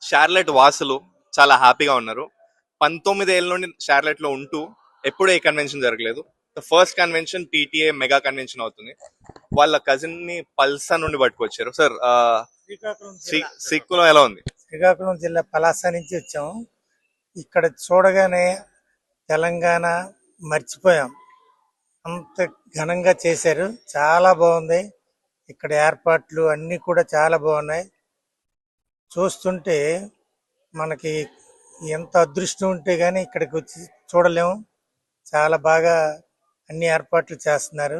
Charlotte వాసులు చాలా హ్యాపీగా ఉన్నారు. 19 ఏళ్ళ నుండి షార్లెట్ లో ఉంటూ ఎప్పుడూ ఏ కన్వెన్షన్ జరగలేదు. The first convention TTA mega convention అవుతుంది. వాళ్ళ కజిన్ ని పల్సా నుండి పట్టుకొచ్చారు. సార్ సిక్కులో ఎలా ఉంది? శ్రీకాకుళం జిల్లా పలాస నుంచి వచ్చాము. ఇక్కడ చూడగానే తెలంగాణ మర్చిపోయాం. అంత ఘనంగా చేశారు, చాలా బాగుంది. ఇక్కడ ఏర్పాట్లు అన్నీ కూడా చాలా బాగున్నాయి. చూస్తుంటే మనకి ఎంత అదృష్టం ఉంటే గానీ ఇక్కడికి వచ్చి చూడలేము. చాలా బాగా అన్ని ఏర్పాట్లు చేస్తున్నారు.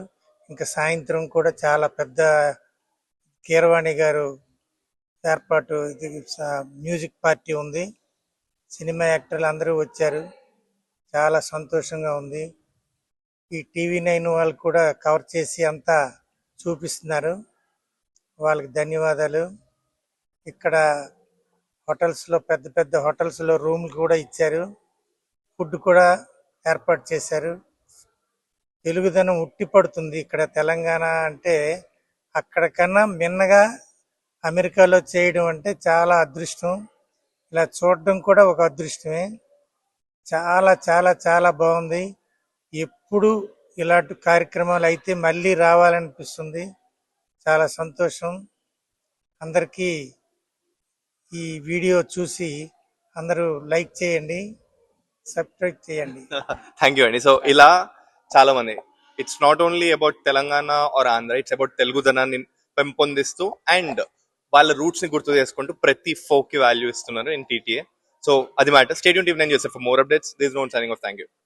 ఇంకా సాయంత్రం కూడా చాలా పెద్ద కీరవాణి గారు ఏర్పాటు, ఇది మ్యూజిక్ పార్టీ ఉంది. సినిమా యాక్టర్లు అందరూ వచ్చారు, చాలా సంతోషంగా ఉంది. ఈ టీవీ 9 వాళ్ళు కూడా కవర్ చేసి అంతా చూపిస్తున్నారు, వాళ్ళకి ధన్యవాదాలు. ఇక్కడ హోటల్స్లో, పెద్ద పెద్ద హోటల్స్లో రూమ్లు కూడా ఇచ్చారు, ఫుడ్ కూడా ఏర్పాటు చేశారు. తెలుగుదనం ఉట్టి పడుతుంది ఇక్కడ. తెలంగాణ అంటే అక్కడ కన్నా మిన్నగా అమెరికాలో చేయడం అంటే చాలా అదృష్టం. ఇలా చూడడం కూడా ఒక అదృష్టమే. చాలా చాలా చాలా బాగుంది. ఎప్పుడు ఇలాంటి కార్యక్రమాలు అయితే మళ్ళీ రావాలనిపిస్తుంది. చాలా సంతోషం. అందరికీ ఈ వీడియో చూసి అందరూ లైక్ చేయండి, సబ్స్క్రైబ్ చేయండి. థ్యాంక్ యూ అండి. సో ఇలా చాలా మంది, it's not only about Telangana or Andhra, it's about తెలుగుదనాన్ని పెంపొందిస్తూ అండ్ వాళ్ళ రూట్స్ ని గుర్తు చేసుకుంటూ ప్రతి ఫోక్ కి వాల్యూ ఇస్తున్నారు ఇన్ టీటీఏ. సో అది matter. Stadium TV 9 for more updates. This noon signing off. Thank you.